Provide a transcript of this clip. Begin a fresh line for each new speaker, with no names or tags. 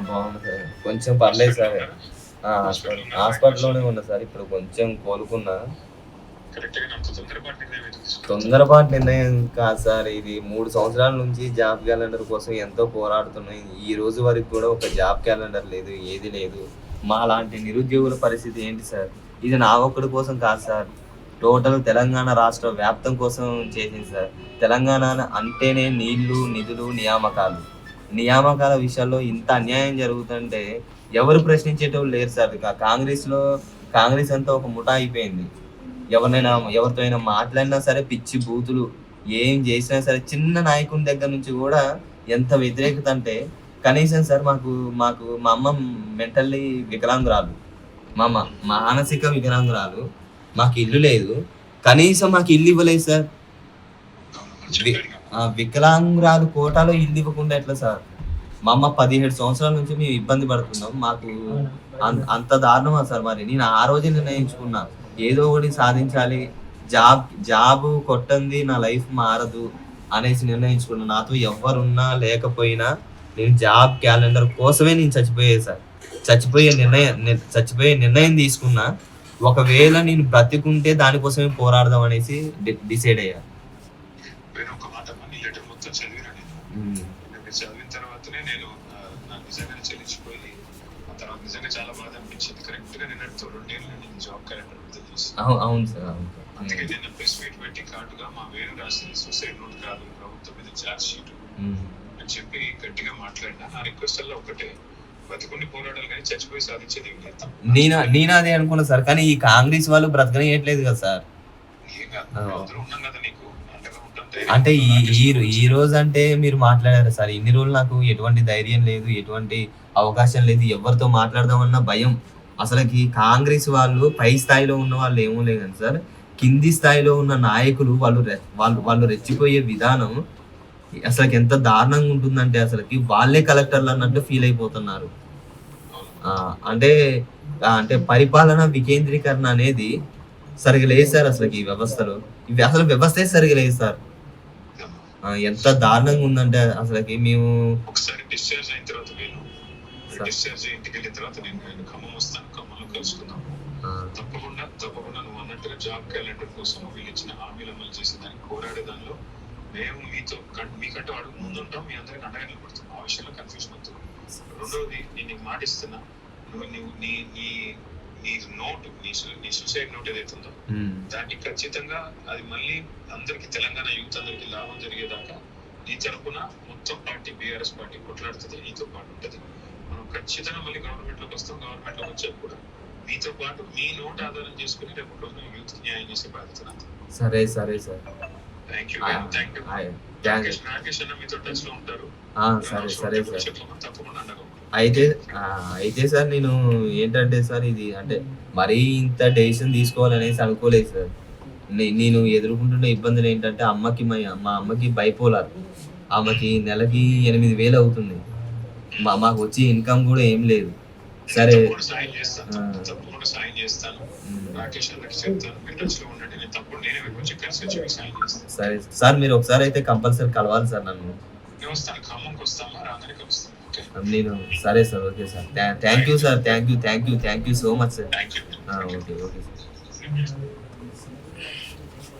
బాగుంది సార్. కొంచెం పర్లేదు సార్. హాస్పిటల్లోనే ఉన్నా సార్. ఇప్పుడు కొంచెం కోలుకున్నా. తొందరపాటు నిర్ణయం కాదు సార్. ఇది 3 సంవత్సరాల నుంచి జాబ్ క్యాలెండర్ కోసం ఎంతో పోరాడుతున్నాయి. ఈ రోజు వరకు కూడా ఒక జాబ్ క్యాలెండర్ లేదు, ఏది లేదు. మా లాంటి నిరుద్యోగుల పరిస్థితి ఏంటి సార్? ఇది నా ఒక్కడి కోసం కాదు సార్. టోటల్ తెలంగాణ రాష్ట్ర వ్యాప్తం కోసం చేసింది సార్. తెలంగాణ అంటేనే నీళ్లు, నిధులు, నియామకాలు. నియామకాల విషయాల్లో ఇంత అన్యాయం జరుగుతుంటే ఎవరు ప్రశ్నించేటోళ్ళు లేరు సార్. కాంగ్రెస్ అంతా ఒక ముఠా అయిపోయింది. ఎవరితో అయినా మాట్లాడినా సరే పిచ్చి బూతులు, ఏం చేసినా సరే. చిన్న నాయకుని దగ్గర నుంచి కూడా ఎంత వ్యతిరేకత అంటే, కనీసం సార్ మాకు మాకు మా అమ్మ మెంటల్లీ వికలాంగురాలు, మా అమ్మ మానసిక వికలాంగురాలు. మాకు ఇల్లు లేదు, కనీసం మాకు ఇల్లు ఇవ్వలేదు సార్. వికలాంగురాలు కోటాలో ఇల్లు ఇవ్వకుండా ఎట్లా సార్? మా అమ్మ 17 సంవత్సరాల నుంచి మేము ఇబ్బంది పడుతున్నాం. మాకు అంత దారుణమా సార్? మరి నేను ఆ రోజే నిర్ణయించుకున్నా, ఏదో ఒకటి సాధించాలి, జాబ్ కొట్టంది నా లైఫ్ మారదు అనేసి నిర్ణయించుకున్నా. నాతో ఎవరున్నా లేకపోయినా నేను జాబ్ క్యాలెండర్ కోసమే నేను చచ్చిపోయే నిర్ణయం తీసుకున్నా. ఒకవేళ నేను బ్రతికుంటే దానికోసమే పోరాడదాం అనేసి డిసైడ్ అయ్యా.
చదివిన తర్వాతనే నేను నిజంగానే చెల్లించిపోయి ఆ తర్వాత నిజంగా చాలా బాధ అనిపించింది. కరెక్ట్ గా నేను 2 ఏళ్ళు నేను జాబ్ క్యాలెండర్
అవును సార్.
అందుకే నేను ప్రెస్ మీట్ పెట్టి కాటుగా మా వేరు రాసింది సూసైడ్ నోట్ కాదు, ప్రభుత్వం మీద ఛార్జ్ షీట్ అని చెప్పి గట్టిగా మాట్లాడినా. నా రిక్వెస్ట్ అలా ఒకటే, బతుకుని పోరాడాలి కానీ చచ్చిపోయి సాధించేది ఏం లేదు.
నేను అదే అనుకున్నా సార్. కానీ ఈ కాంగ్రెస్ వాళ్ళు బ్రతకనియట్లేదు కదా సార్.
ఏం కాదు, అందరూ ఉన్నాం కదా నీకు.
అంటే ఈ రోజు అంటే మీరు మాట్లాడారు సార్. ఇన్ని రోజులు నాకు ఎటువంటి ధైర్యం లేదు, ఎటువంటి అవకాశం లేదు, ఎవరితో మాట్లాడదామన్నా భయం. అసలుకి కాంగ్రెస్ వాళ్ళు పై స్థాయిలో ఉన్న వాళ్ళు ఏమో లేదు సార్, కింది స్థాయిలో ఉన్న నాయకులు వాళ్ళు రెచ్చిపోయే విధానం అసలుకి ఎంత దారుణంగా ఉంటుందంటే అసలుకి వాళ్ళే కలెక్టర్లు అన్నట్టు ఫీల్ అయిపోతున్నారు. అంటే పరిపాలన వికేంద్రీకరణ అనేది సరిగా లేదు సార్. అసలుకి ఈ వ్యవస్థలో అసలు వ్యవస్థే సరిగా లేదు సార్. ఎంత దారుణంగా ఉందంటే అసలుకి మేము
ఒకసారి డిశ్చార్జ్ అయిన తర్వాత డిశ్చార్జ్ ఇంటికి వెళ్ళిన తర్వాత నేను ఖమ్మం వస్తాను, ఖమ్మంలో కలుసుకుందాం. తప్పకుండా నువ్వు అన్నట్టుగా జాబ్ క్యాలెండర్ కోసం వీళ్ళు ఇచ్చిన హామీలు అమలు చేసే దానికి పోరాడే దానిలో మేము మీకంటూ అడుగు ముందు ఉంటాం, మీ అందరికి అండగా నిలబడుతున్నాం. ఆ విషయంలో కన్ఫ్యూజన్ అవుతుంది. రెండవది, నేను నీకు మాటిస్తున్నా, నువ్వు నీ సూసైడ్ నోట్ ఏదైతే ఉందో దాన్ని ఖచ్చితంగా అది మళ్ళీ అందరికి, తెలంగాణ యూత్ అందరికి లాభం జరిగేదాకా నీ తరపున మొత్తం పార్టీ బీఆర్ఎస్ పార్టీ కొట్లాడుతుంది, నీతో పాటు ఉంటుంది. మనం ఖచ్చితంగా మళ్ళీ గవర్నమెంట్ లోకి వస్తాం. గవర్నమెంట్ లోకి వచ్చాక కూడా మీతో పాటు మీ నోట్ ఆధారం చేసుకుని రేపు రోజున యూత్ న్యాయం చేసే బాధ్యత.
సరే సార్.
Thank you. రాకేష్ అన్న మీతో టచ్ లో ఉంటారు.
సరే సార్.
తప్పకుండా అండగా.
అయితే సార్ నేను ఏంటంటే సార్, ఇది అంటే మరీ ఇంత డెసిషన్ తీసుకోవాలనేసి అనుకోలేదు సార్. నేను ఎదుర్కొంటున్న ఇబ్బందులు ఏంటంటే, మా అమ్మకి బైపోలార్. ఆమెకి నెలకి 8,000 అవుతుంది. మాకు వచ్చే ఇన్కమ్ కూడా ఏం లేదు. సరే సరే సార్, మీరు ఒకసారి అయితే కంపల్సరీ కలవాలి సార్ నన్ను. నేను సరే sir. Okay sir. Thank you sir. Thank you so much sir. Okay sir.